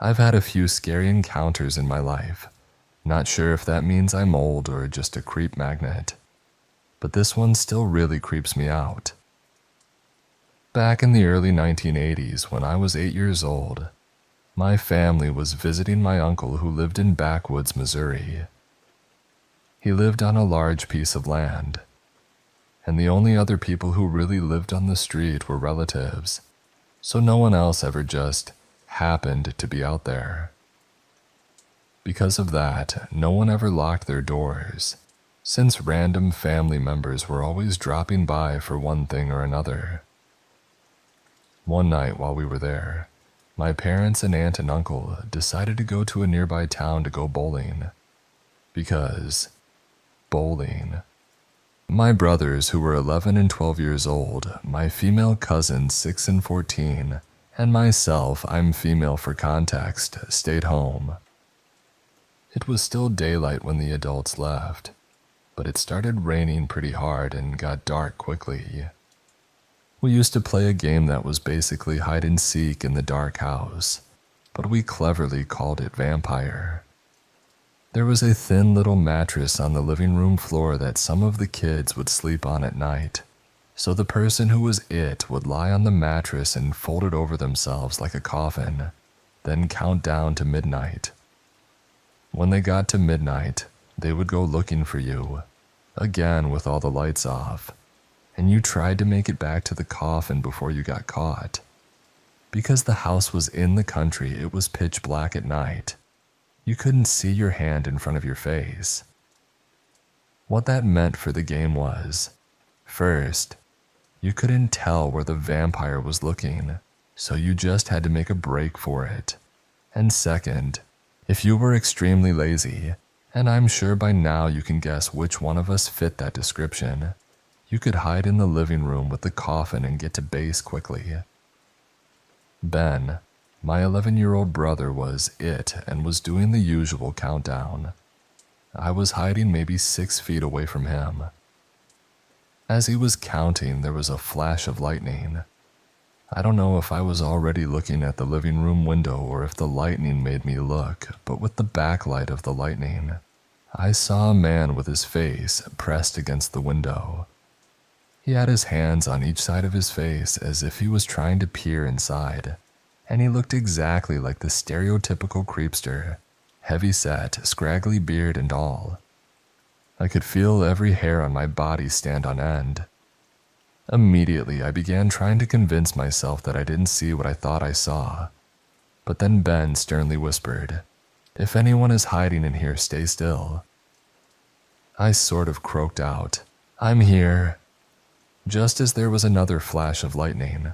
I've had a few scary encounters in my life. Not sure if that means I'm old or just a creep magnet. But this one still really creeps me out. Back in the early 1980s, when I was 8 years old, my family was visiting my uncle who lived in Backwoods, Missouri. He lived on a large piece of land, and the only other people who really lived on the street were relatives, so no one else ever just happened to be out there. Because of that, no one ever locked their doors, since random family members were always dropping by for one thing or another. One night while we were there, my parents and aunt and uncle decided to go to a nearby town to go bowling. Because bowling. My brothers, who were 11 and 12 years old, my female cousins 6 and 14, and myself, I'm female for context, stayed home. It was still daylight when the adults left, but it started raining pretty hard and got dark quickly. We used to play a game that was basically hide and seek in the dark house, but we cleverly called it vampire. There was a thin little mattress on the living room floor that some of the kids would sleep on at night, so the person who was it would lie on the mattress and fold it over themselves like a coffin, then count down to midnight. When they got to midnight, they would go looking for you, again with all the lights off, and you tried to make it back to the coffin before you got caught. Because the house was in the country, it was pitch black at night. You couldn't see your hand in front of your face. What that meant for the game was, first, you couldn't tell where the vampire was looking, so you just had to make a break for it. And second, if you were extremely lazy, and I'm sure by now you can guess which one of us fit that description, you could hide in the living room with the coffin and get to base quickly. Ben, my 11-year-old brother, was it and was doing the usual countdown. I was hiding maybe 6 feet away from him. As he was counting, there was a flash of lightning. I don't know if I was already looking at the living room window or if the lightning made me look, but with the backlight of the lightning, I saw a man with his face pressed against the window. He had his hands on each side of his face as if he was trying to peer inside, and he looked exactly like the stereotypical creepster, heavy-set, scraggly beard and all. I could feel every hair on my body stand on end. Immediately, I began trying to convince myself that I didn't see what I thought I saw. But then Ben sternly whispered, "If anyone is hiding in here, stay still." I sort of croaked out, "I'm here," just as there was another flash of lightning.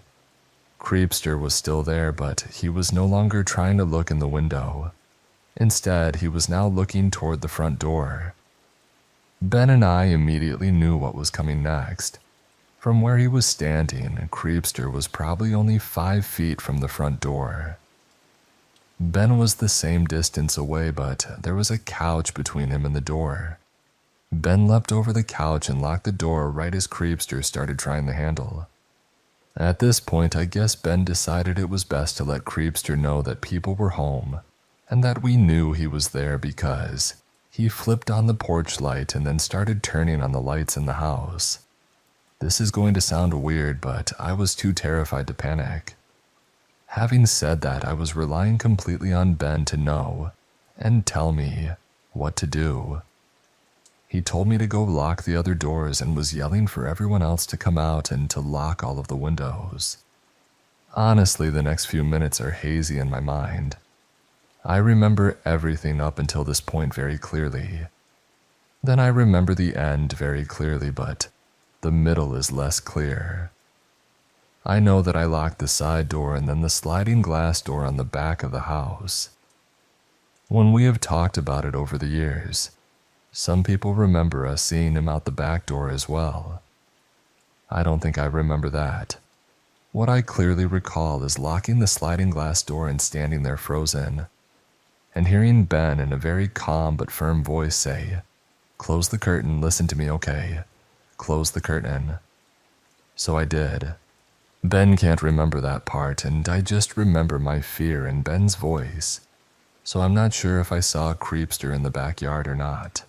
Creepster was still there, but he was no longer trying to look in the window. Instead, he was now looking toward the front door. Ben and I immediately knew what was coming next. From where he was standing, Creepster was probably only 5 feet from the front door. Ben was the same distance away, but there was a couch between him and the door. Ben leapt over the couch and locked the door right as Creepster started trying the handle. At this point, I guess Ben decided it was best to let Creepster know that people were home, and that we knew he was there because he flipped on the porch light and then started turning on the lights in the house. This is going to sound weird, but I was too terrified to panic. Having said that, I was relying completely on Ben to know and tell me what to do. He told me to go lock the other doors and was yelling for everyone else to come out and to lock all of the windows. Honestly, the next few minutes are hazy in my mind. I remember everything up until this point very clearly. Then I remember the end very clearly, but the middle is less clear. I know that I locked the side door and then the sliding glass door on the back of the house. When we have talked about it over the years, some people remember us seeing him out the back door as well. I don't think I remember that. What I clearly recall is locking the sliding glass door and standing there frozen, and hearing Ben in a very calm but firm voice say, "Close the curtain, listen to me, okay? Close the curtain." So I did. Ben can't remember that part, and I just remember my fear in Ben's voice, so I'm not sure if I saw a creepster in the backyard or not.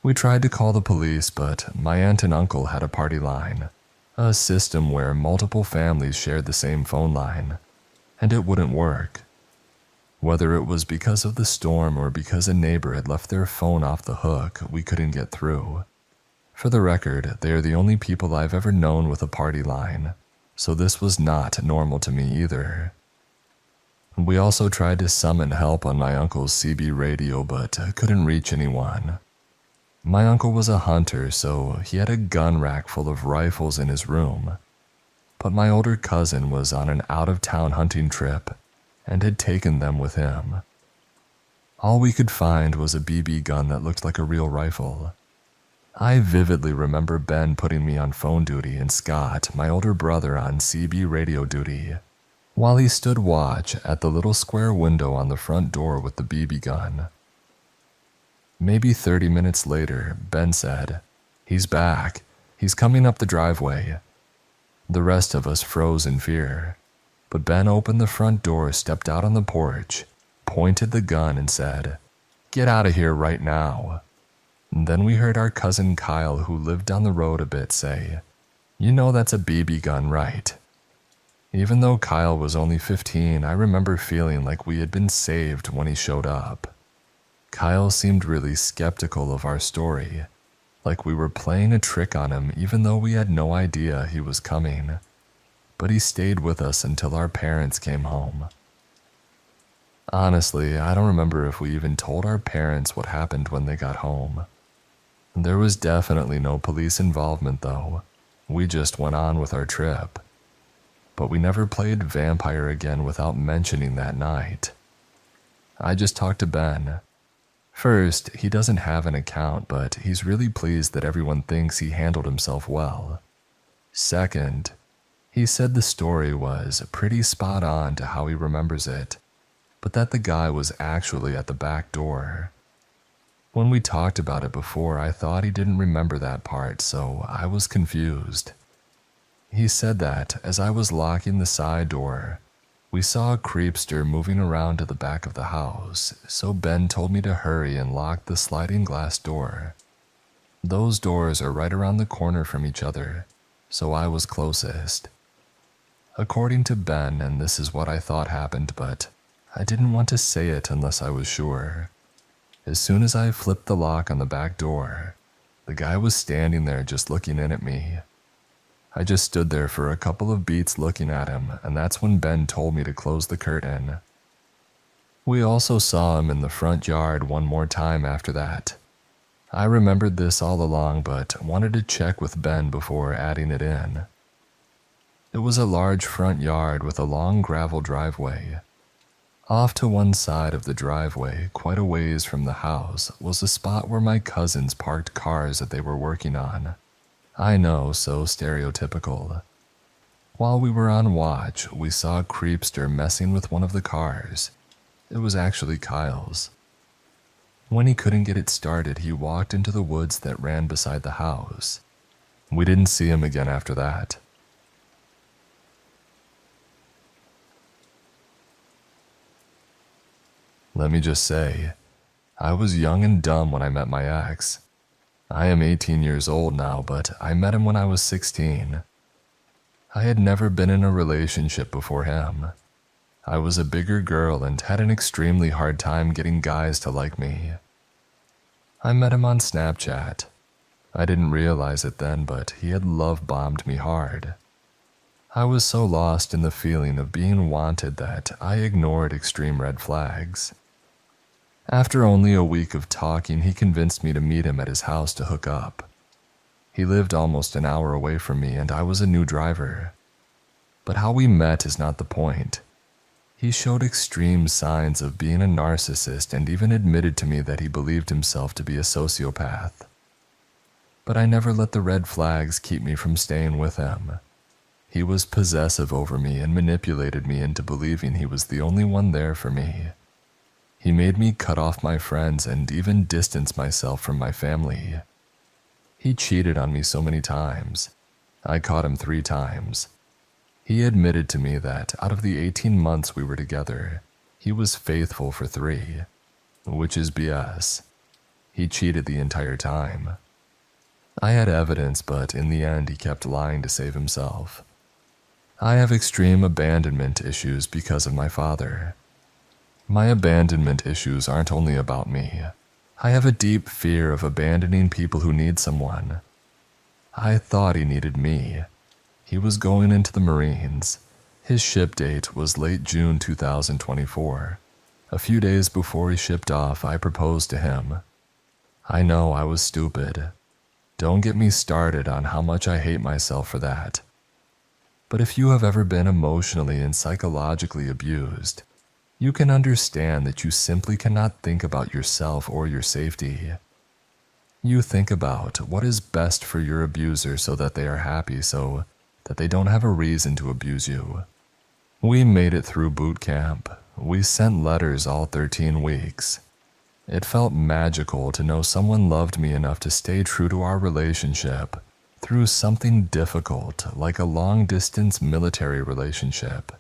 We tried to call the police, but my aunt and uncle had a party line, a system where multiple families shared the same phone line, and it wouldn't work. Whether it was because of the storm or because a neighbor had left their phone off the hook, we couldn't get through. For the record, they are the only people I've ever known with a party line, so this was not normal to me either. We also tried to summon help on my uncle's CB radio, but couldn't reach anyone. My uncle was a hunter, so he had a gun rack full of rifles in his room. But my older cousin was on an out-of-town hunting trip and had taken them with him. All we could find was a BB gun that looked like a real rifle. I vividly remember Ben putting me on phone duty and Scott, my older brother, on CB radio duty, while he stood watch at the little square window on the front door with the BB gun. Maybe 30 minutes later, Ben said, "He's back. He's coming up the driveway." The rest of us froze in fear, but Ben opened the front door, stepped out on the porch, pointed the gun and said, "Get out of here right now." And then we heard our cousin Kyle, who lived down the road a bit, say, "You know that's a BB gun, right?" Even though Kyle was only 15, I remember feeling like we had been saved when he showed up. Kyle seemed really skeptical of our story, like we were playing a trick on him even though we had no idea he was coming. But he stayed with us until our parents came home. Honestly, I don't remember if we even told our parents what happened when they got home. There was definitely no police involvement though. We just went on with our trip. But we never played vampire again without mentioning that night. I just talked to Ben. First, he doesn't have an account, but he's really pleased that everyone thinks he handled himself well. Second, he said the story was pretty spot on to how he remembers it, but that the guy was actually at the back door. When we talked about it before, I thought he didn't remember that part, so I was confused. He said that as I was locking the side door, we saw a creepster moving around to the back of the house, so Ben told me to hurry and lock the sliding glass door. Those doors are right around the corner from each other, so I was closest. According to Ben, and this is what I thought happened, but I didn't want to say it unless I was sure. As soon as I flipped the lock on the back door, the guy was standing there just looking in at me. I just stood there for a couple of beats looking at him, and that's when Ben told me to close the curtain. We also saw him in the front yard one more time after that. I remembered this all along, but wanted to check with Ben before adding it in. It was a large front yard with a long gravel driveway. Off to one side of the driveway, quite a ways from the house, was a spot where my cousins parked cars that they were working on. I know, so stereotypical. While we were on watch, we saw a creepster messing with one of the cars. It was actually Kyle's. When he couldn't get it started, he walked into the woods that ran beside the house. We didn't see him again after that. Let me just say, I was young and dumb when I met my ex. I am 18 years old now, but I met him when I was 16. I had never been in a relationship before him. I was a bigger girl and had an extremely hard time getting guys to like me. I met him on Snapchat. I didn't realize it then, but he had love-bombed me hard. I was so lost in the feeling of being wanted that I ignored extreme red flags. After only a week of talking, he convinced me to meet him at his house to hook up. He lived almost an hour away from me, and I was a new driver. But how we met is not the point. He showed extreme signs of being a narcissist and even admitted to me that he believed himself to be a sociopath. But I never let the red flags keep me from staying with him. He was possessive over me and manipulated me into believing he was the only one there for me. He made me cut off my friends and even distance myself from my family. He cheated on me so many times. I caught him 3 times. He admitted to me that out of the 18 months we were together, he was faithful for 3, which is BS. He cheated the entire time. I had evidence, but in the end he kept lying to save himself. I have extreme abandonment issues because of my father. My abandonment issues aren't only about me. I have a deep fear of abandoning people who need someone. I thought he needed me. He was going into the Marines. His ship date was late June 2024. A few days before he shipped off, I proposed to him. I know I was stupid. Don't get me started on how much I hate myself for that. But if you have ever been emotionally and psychologically abused, you can understand that you simply cannot think about yourself or your safety. You think about what is best for your abuser so that they are happy, so that they don't have a reason to abuse you. We made it through boot camp. We sent letters all 13 weeks. It felt magical to know someone loved me enough to stay true to our relationship through something difficult like a long-distance military relationship.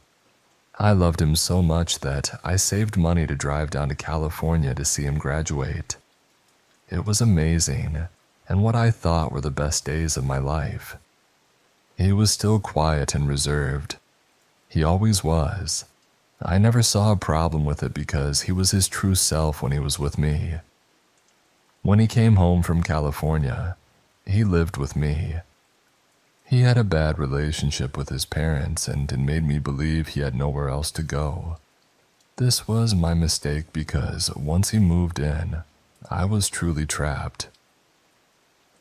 I loved him so much that I saved money to drive down to California to see him graduate. It was amazing, and what I thought were the best days of my life. He was still quiet and reserved. He always was. I never saw a problem with it because he was his true self when he was with me. When he came home from California, he lived with me. He had a bad relationship with his parents, and it made me believe he had nowhere else to go. This was my mistake because once he moved in, I was truly trapped.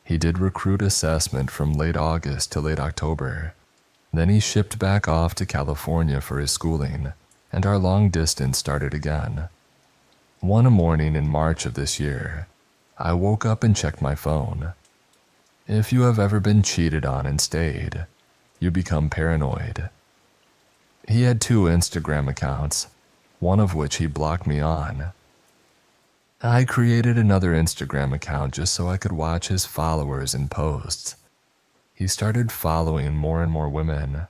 He did recruit assessment from late August to late October. Then he shipped back off to California for his schooling, and our long distance started again. One morning in March of this year, I woke up and checked my phone. If you have ever been cheated on and stayed, you become paranoid. He had 2 Instagram accounts, one of which he blocked me on. I created another Instagram account just so I could watch his followers and posts. He started following more and more women.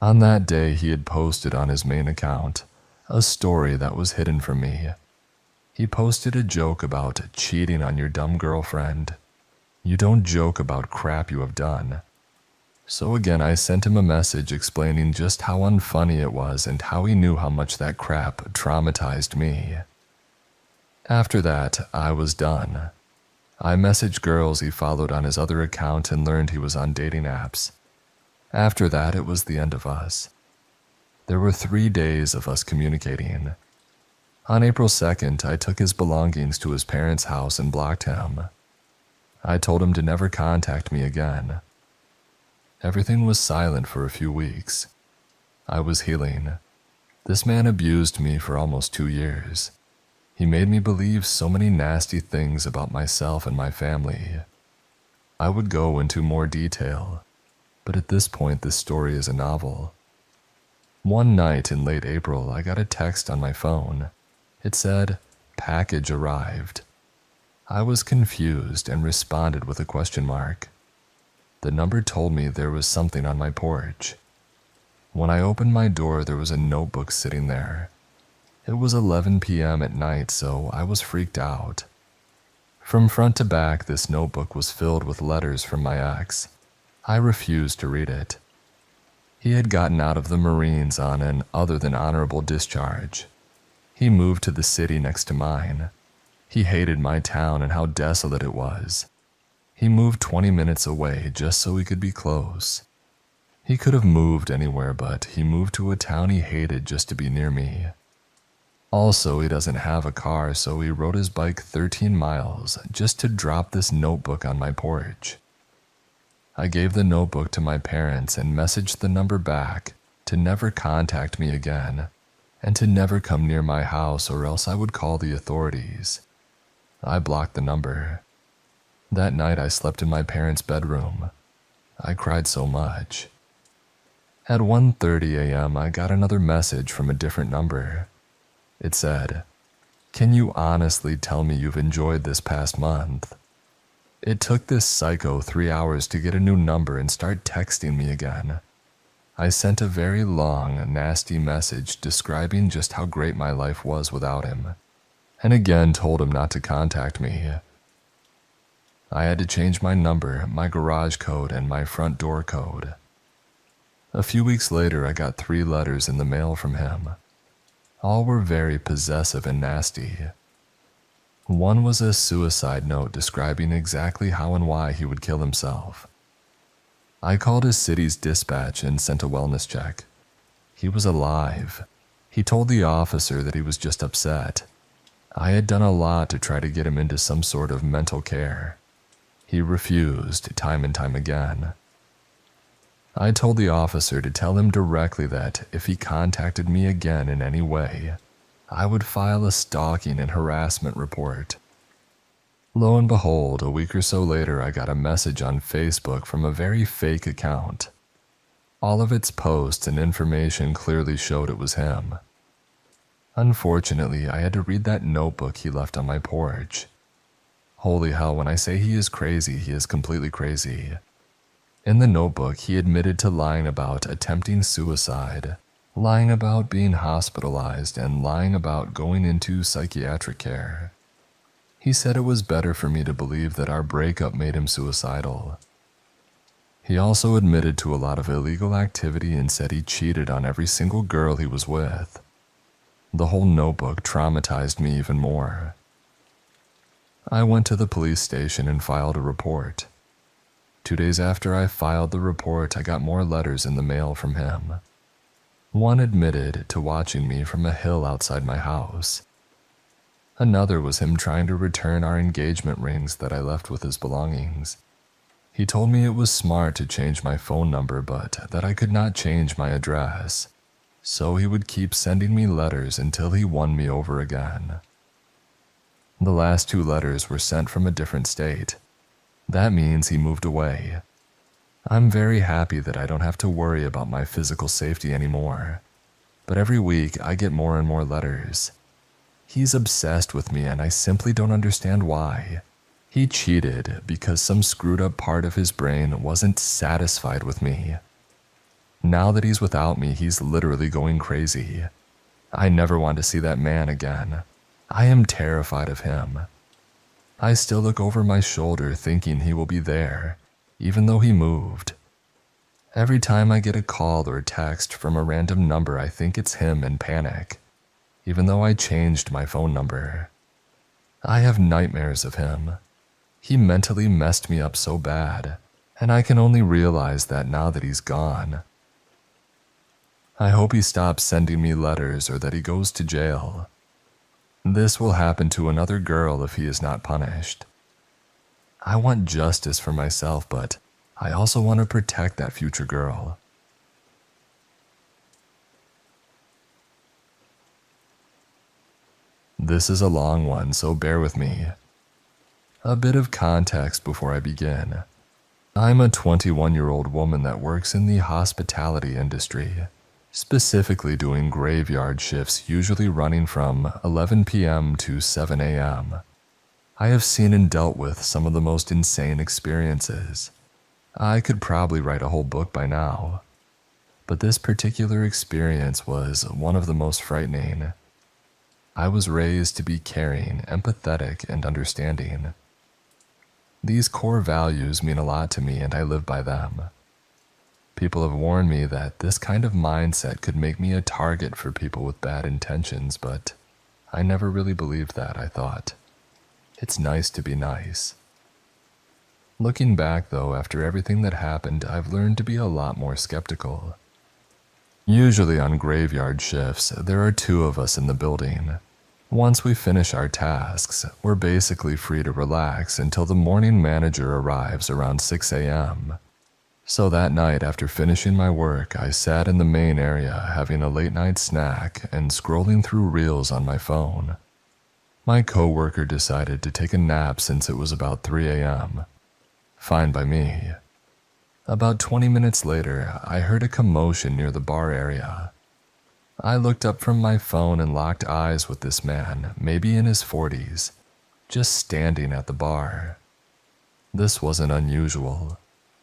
On that day, he had posted on his main account a story that was hidden from me. He posted a joke about cheating on your dumb girlfriend. You don't joke about crap you have done. So again, I sent him a message explaining just how unfunny it was and how he knew how much that crap traumatized me. After that, I was done. I messaged girls he followed on his other account and learned he was on dating apps. After that, it was the end of us. There were 3 days of us communicating. On April 2nd, I took his belongings to his parents' house and blocked him. I told him to never contact me again. Everything was silent for a few weeks. I was healing. This man abused me for almost 2 years. He made me believe so many nasty things about myself and my family. I would go into more detail, but at this point this story is a novel. One night in late April, I got a text on my phone. It said, "Package arrived." I was confused and responded with a question mark. The number told me there was something on my porch. When I opened my door, there was a notebook sitting there. It was 11 p.m. at night, so I was freaked out. From front to back, this notebook was filled with letters from my ex. I refused to read it. He had gotten out of the Marines on an other than honorable discharge. He moved to the city next to mine. He hated my town and how desolate it was. He moved 20 minutes away just so he could be close. He could have moved anywhere, but he moved to a town he hated just to be near me. Also, he doesn't have a car, so he rode his bike 13 miles just to drop this notebook on my porch. I gave the notebook to my parents and messaged the number back to never contact me again and to never come near my house or else I would call the authorities. I blocked the number. That night I slept in my parents' bedroom. I cried so much. At 1:30 a.m. I got another message from a different number. It said, "Can you honestly tell me you've enjoyed this past month?" It took this psycho 3 hours to get a new number and start texting me again. I sent a very long, nasty message describing just how great my life was without him, and again told him not to contact me. I had to change my number, my garage code, and my front door code. A few weeks later, I got 3 letters in the mail from him. All were very possessive and nasty. One was a suicide note describing exactly how and why he would kill himself. I called his city's dispatch and sent a wellness check. He was alive. He told the officer that he was just upset. I had done a lot to try to get him into some sort of mental care. He refused time and time again. I told the officer to tell him directly that if he contacted me again in any way, I would file a stalking and harassment report. Lo and behold, a week or so later I got a message on Facebook from a very fake account. All of its posts and information clearly showed it was him. Unfortunately, I had to read that notebook he left on my porch. Holy hell, when I say he is crazy, he is completely crazy. In the notebook, he admitted to lying about attempting suicide, lying about being hospitalized, and lying about going into psychiatric care. He said it was better for me to believe that our breakup made him suicidal. He also admitted to a lot of illegal activity and said he cheated on every single girl he was with. The whole notebook traumatized me even more. I went to the police station and filed a report. 2 days after I filed the report, I got more letters in the mail from him. One admitted to watching me from a hill outside my house. Another was him trying to return our engagement rings that I left with his belongings. He told me it was smart to change my phone number, but that I could not change my address, so he would keep sending me letters until he won me over again. The last 2 letters were sent from a different state. That means he moved away. I'm very happy that I don't have to worry about my physical safety anymore, but every week I get more and more letters. He's obsessed with me and I simply don't understand why. He cheated because some screwed up part of his brain wasn't satisfied with me. Now that he's without me, he's literally going crazy. I never want to see that man again. I am terrified of him. I still look over my shoulder thinking he will be there, even though he moved. Every time I get a call or text from a random number, I think it's him and panic, even though I changed my phone number. I have nightmares of him. He mentally messed me up so bad, and I can only realize that now that he's gone. I hope he stops sending me letters or that he goes to jail. This will happen to another girl if he is not punished. I want justice for myself, but I also want to protect that future girl. This is a long one, so bear with me. A bit of context before I begin. I'm a 21-year-old woman that works in the hospitality industry, specifically doing graveyard shifts usually running from 11 p.m. to 7 a.m. I have seen and dealt with some of the most insane experiences. I could probably write a whole book by now, but this particular experience was one of the most frightening. I was raised to be caring, empathetic, and understanding. These core values mean a lot to me and I live by them. People have warned me that this kind of mindset could make me a target for people with bad intentions, but I never really believed that, I thought. It's nice to be nice. Looking back though, after everything that happened, I've learned to be a lot more skeptical. Usually on graveyard shifts, there are 2 of us in the building. Once we finish our tasks, we're basically free to relax until the morning manager arrives around 6 a.m. So that night after finishing my work, I sat in the main area having a late night snack and scrolling through reels on my phone. My coworker decided to take a nap since it was about 3 a.m. Fine by me. About 20 minutes later, I heard a commotion near the bar area. I looked up from my phone and locked eyes with this man, maybe in his 40s, just standing at the bar. This wasn't unusual.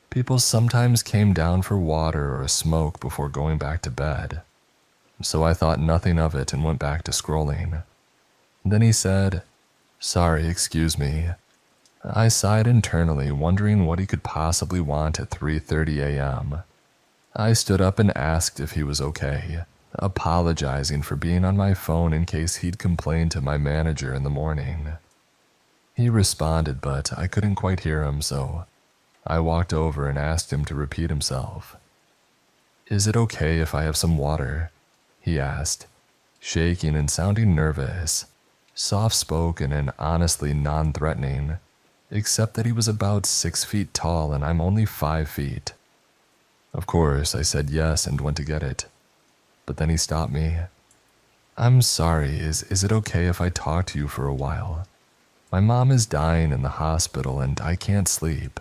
People sometimes came down for water or a smoke before going back to bed, so I thought nothing of it and went back to scrolling. Then he said, "Sorry, excuse me." I sighed internally, wondering what he could possibly want at 3:30 a.m. I stood up and asked if he was okay, apologizing for being on my phone in case he'd complained to my manager in the morning. He responded, but I couldn't quite hear him, so I walked over and asked him to repeat himself. "Is it okay if I have some water?" he asked, shaking and sounding nervous, soft-spoken and honestly non-threatening, except that he was about 6 feet tall and I'm only 5 feet. Of course, I said yes and went to get it, but then he stopped me. "I'm sorry, is it okay if I talk to you for a while? My mom is dying in the hospital and I can't sleep."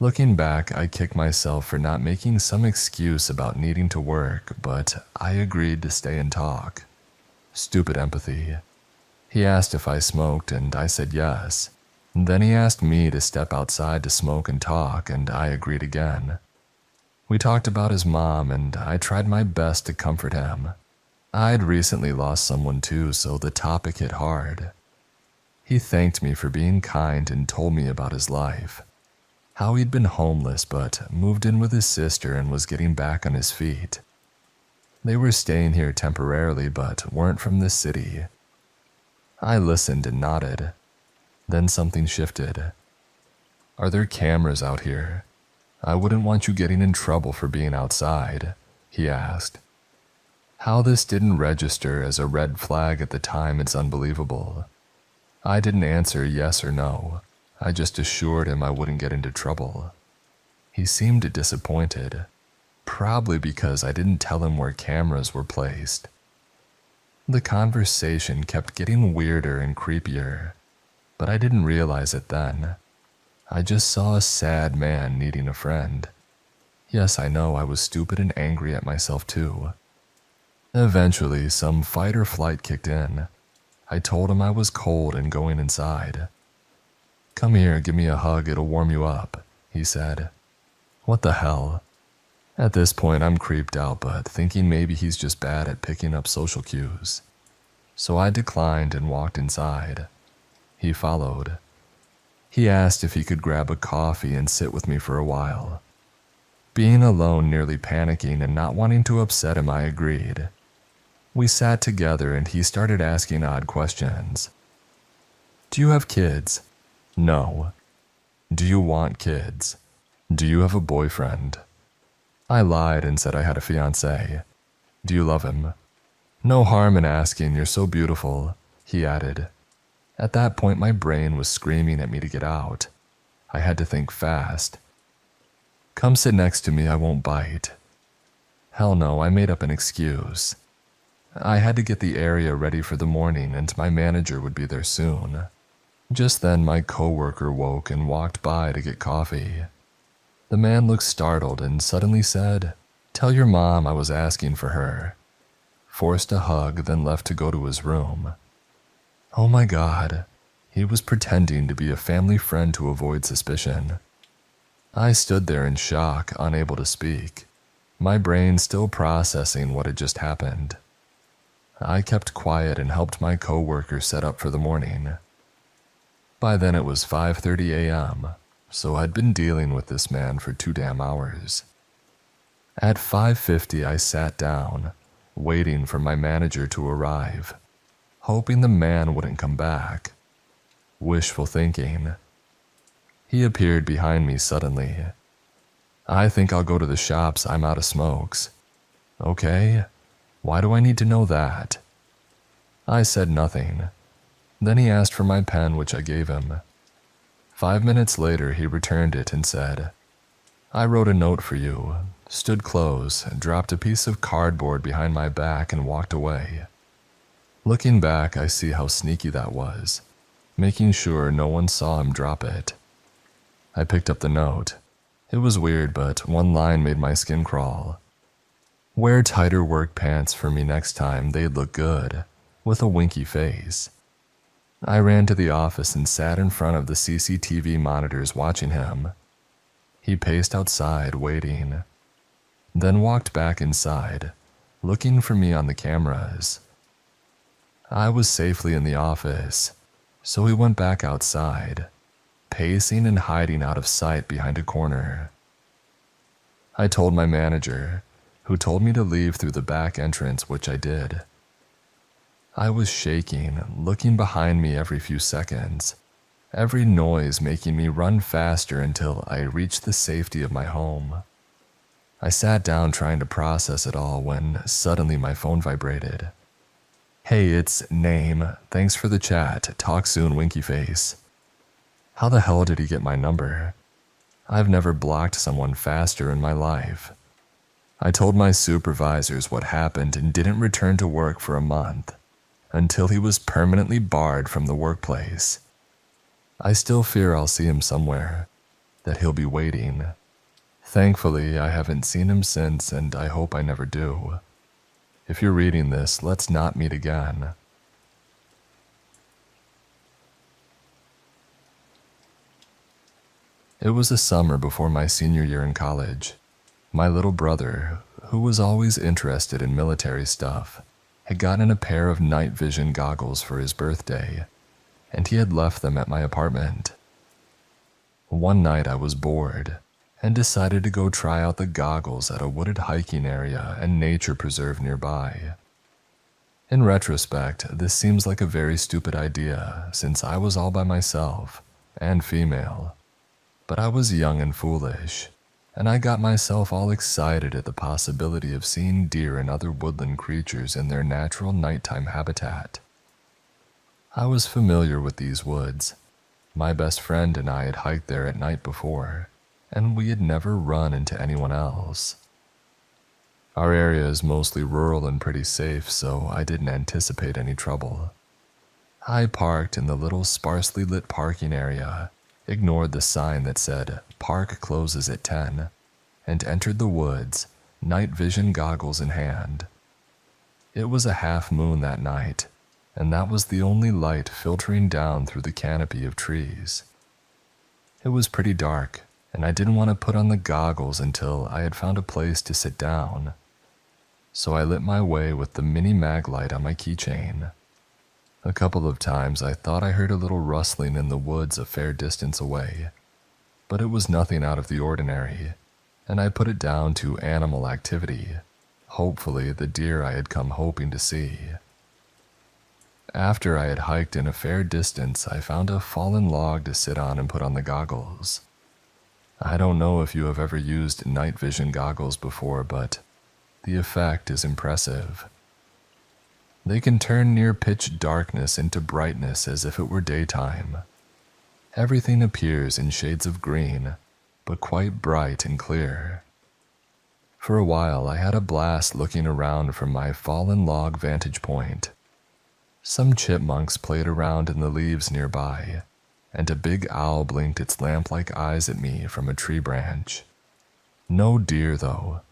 Looking back, I kick myself for not making some excuse about needing to work, but I agreed to stay and talk. Stupid empathy. He asked if I smoked and I said yes. Then he asked me to step outside to smoke and talk, and I agreed again. We talked about his mom and I tried my best to comfort him. I'd recently lost someone too, so the topic hit hard. He thanked me for being kind and told me about his life. How he'd been homeless but moved in with his sister and was getting back on his feet. They were staying here temporarily but weren't from this city. I listened and nodded. Then something shifted. "Are there cameras out here? I wouldn't want you getting in trouble for being outside," he asked. How this didn't register as a red flag at the time is unbelievable. I didn't answer yes or no. I just assured him I wouldn't get into trouble. He seemed disappointed, probably because I didn't tell him where cameras were placed. The conversation kept getting weirder and creepier, but I didn't realize it then. I just saw a sad man needing a friend. Yes, I know I was stupid and angry at myself too. Eventually, some fight or flight kicked in. I told him I was cold and going inside. "Come here, give me a hug, it'll warm you up," he said. What the hell? At this point, I'm creeped out, but thinking maybe he's just bad at picking up social cues. So I declined and walked inside. He followed. He asked if he could grab a coffee and sit with me for a while. Being alone, nearly panicking and not wanting to upset him, I agreed. We sat together and he started asking odd questions. "Do you have kids?" "No." "Do you want kids?" "Do you have a boyfriend?" I lied and said I had a fiancé. "Do you love him?" "No harm in asking, you're so beautiful," he added. At that point, my brain was screaming at me to get out. I had to think fast. "Come sit next to me, I won't bite." Hell no, I made up an excuse. I had to get the area ready for the morning and my manager would be there soon. Just then, my coworker woke and walked by to get coffee. The man looked startled and suddenly said, "Tell your mom I was asking for her." Forced a hug, then left to go to his room. Oh my God, he was pretending to be a family friend to avoid suspicion. I stood there in shock, unable to speak, my brain still processing what had just happened. I kept quiet and helped my coworker set up for the morning. By then it was 5:30 a.m., so I'd been dealing with this man for 2 damn hours. At 5:50 I sat down, waiting for my manager to arrive, hoping the man wouldn't come back. Wishful thinking. He appeared behind me suddenly. "I think I'll go to the shops, I'm out of smokes." "Okay, why do I need to know that?" I said nothing. Then he asked for my pen, which I gave him. 5 minutes later, he returned it and said, "I wrote a note for you," stood close, dropped a piece of cardboard behind my back and walked away. Looking back, I see how sneaky that was, making sure no one saw him drop it. I picked up the note. It was weird, but one line made my skin crawl. "Wear tighter work pants for me next time, they'd look good," with a winky face. I ran to the office and sat in front of the CCTV monitors watching him. He paced outside, waiting, then walked back inside, looking for me on the cameras. I was safely in the office, so he went back outside, pacing and hiding out of sight behind a corner. I told my manager, who told me to leave through the back entrance, which I did. I was shaking, looking behind me every few seconds, every noise making me run faster until I reached the safety of my home. I sat down trying to process it all when suddenly my phone vibrated. "Hey, it's Name. Thanks for the chat. Talk soon, winky face." How the hell did he get my number? I've never blocked someone faster in my life. I told my supervisors what happened and didn't return to work for a month, until he was permanently barred from the workplace. I still fear I'll see him somewhere, that he'll be waiting. Thankfully, I haven't seen him since, and I hope I never do. If you're reading this, let's not meet again. It was the summer before my senior year in college. My little brother, who was always interested in military stuff, had gotten a pair of night vision goggles for his birthday, and he had left them at my apartment. One night I was bored and decided to go try out the goggles at a wooded hiking area and nature preserve nearby. In retrospect, this seems like a very stupid idea since I was all by myself and female, but I was young and foolish, and I got myself all excited at the possibility of seeing deer and other woodland creatures in their natural nighttime habitat. I was familiar with these woods. My best friend and I had hiked there at night before, and we had never run into anyone else. Our area is mostly rural and pretty safe, so I didn't anticipate any trouble. I parked in the little sparsely lit parking area, ignored the sign that said, "Park closes at 10, and entered the woods, night vision goggles in hand. It was a half moon that night, and that was the only light filtering down through the canopy of trees. It was pretty dark, and I didn't want to put on the goggles until I had found a place to sit down. So I lit my way with the mini mag light on my keychain. A couple of times I thought I heard a little rustling in the woods a fair distance away, but it was nothing out of the ordinary, and I put it down to animal activity, hopefully the deer I had come hoping to see. After I had hiked in a fair distance, I found a fallen log to sit on and put on the goggles. I don't know if you have ever used night vision goggles before, but the effect is impressive. They can turn near pitch darkness into brightness as if it were daytime. Everything appears in shades of green, but quite bright and clear. For a while, I had a blast looking around from my fallen log vantage point. Some chipmunks played around in the leaves nearby, and a big owl blinked its lamp-like eyes at me from a tree branch. No deer, though,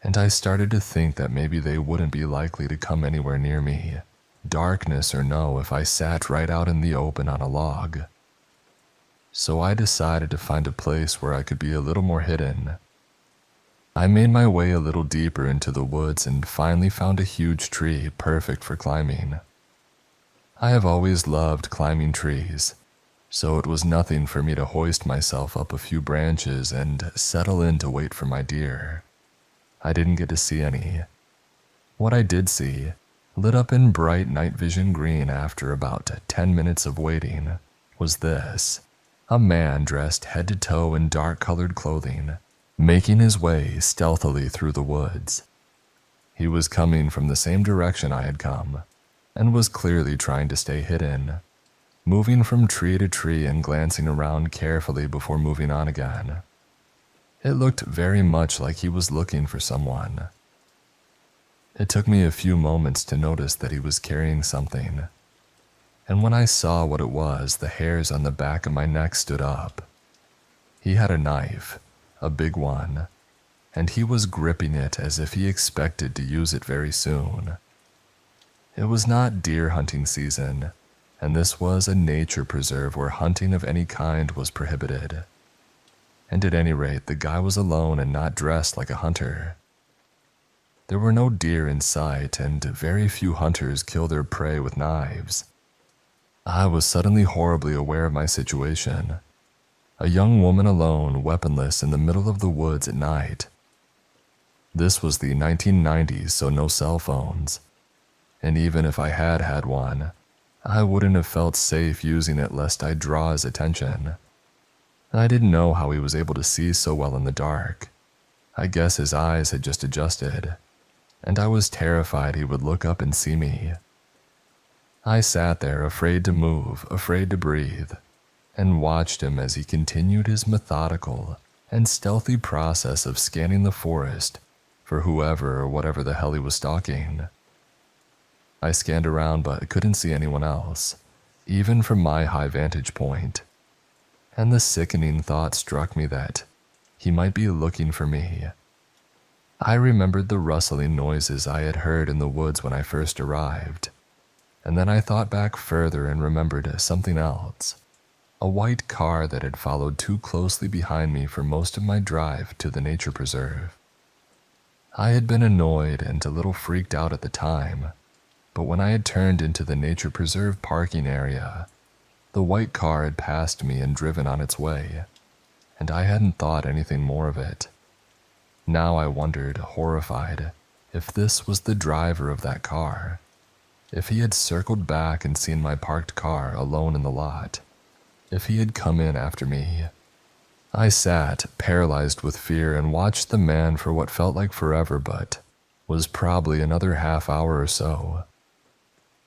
and I started to think that maybe they wouldn't be likely to come anywhere near me, darkness or no, if I sat right out in the open on a log. So I decided to find a place where I could be a little more hidden. I made my way a little deeper into the woods and finally found a huge tree perfect for climbing. I have always loved climbing trees, so it was nothing for me to hoist myself up a few branches and settle in to wait for my deer. I didn't get to see any. What I did see, lit up in bright night vision green after about 10 minutes of waiting, was this: a man dressed head to toe in dark-colored clothing, making his way stealthily through the woods. He was coming from the same direction I had come, and was clearly trying to stay hidden, moving from tree to tree and glancing around carefully before moving on again. It looked very much like he was looking for someone. It took me a few moments to notice that he was carrying something, and when I saw what it was, the hairs on the back of my neck stood up. He had a knife, a big one, and he was gripping it as if he expected to use it very soon. It was not deer hunting season, and this was a nature preserve where hunting of any kind was prohibited. and at any rate, the guy was alone and not dressed like a hunter. There were no deer in sight, and very few hunters kill their prey with knives. I was suddenly horribly aware of my situation. A young woman alone, weaponless in the middle of the woods at night. This was the 1990s, so no cell phones. And even if I had had one, I wouldn't have felt safe using it lest I draw his attention. I didn't know how he was able to see so well in the dark. I guess his eyes had just adjusted, and I was terrified he would look up and see me. I sat there, afraid to move, afraid to breathe, and watched him as he continued his methodical and stealthy process of scanning the forest for whoever or whatever the hell he was stalking. I scanned around but couldn't see anyone else, even from my high vantage point. And the sickening thought struck me that he might be looking for me. I remembered the rustling noises I had heard in the woods when I first arrived, and then I thought back further and remembered something else. A white car that had followed too closely behind me for most of my drive to the nature preserve. I had been annoyed and a little freaked out at the time, but when I had turned into the nature preserve parking area, the white car had passed me and driven on its way, and I hadn't thought anything more of it. Now I wondered, horrified, if this was the driver of that car, if he had circled back and seen my parked car alone in the lot, if he had come in after me. I sat, paralyzed with fear, and watched the man for what felt like forever but was probably another half hour or so.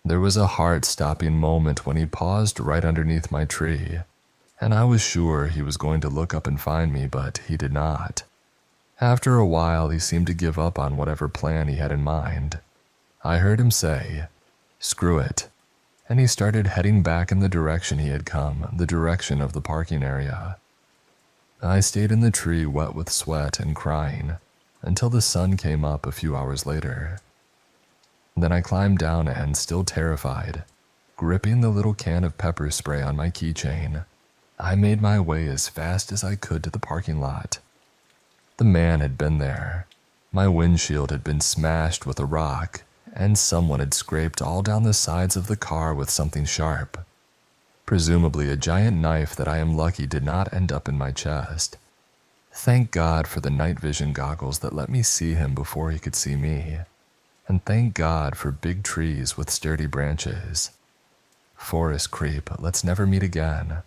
There was a heart-stopping moment when he paused right underneath my tree, and I was sure he was going to look up and find me, but he did not. After a while, he seemed to give up on whatever plan he had in mind. I heard him say, "Screw it," and he started heading back in the direction he had come, the direction of the parking area. I stayed in the tree wet with sweat and crying until the sun came up a few hours later. Then I climbed down and, still terrified, gripping the little can of pepper spray on my keychain, I made my way as fast as I could to the parking lot. The man had been there. My windshield had been smashed with a rock, and someone had scraped all down the sides of the car with something sharp. Presumably a giant knife that I am lucky did not end up in my chest. Thank God for the night vision goggles that let me see him before he could see me. And thank God for big trees with sturdy branches. Forest creep, let's never meet again.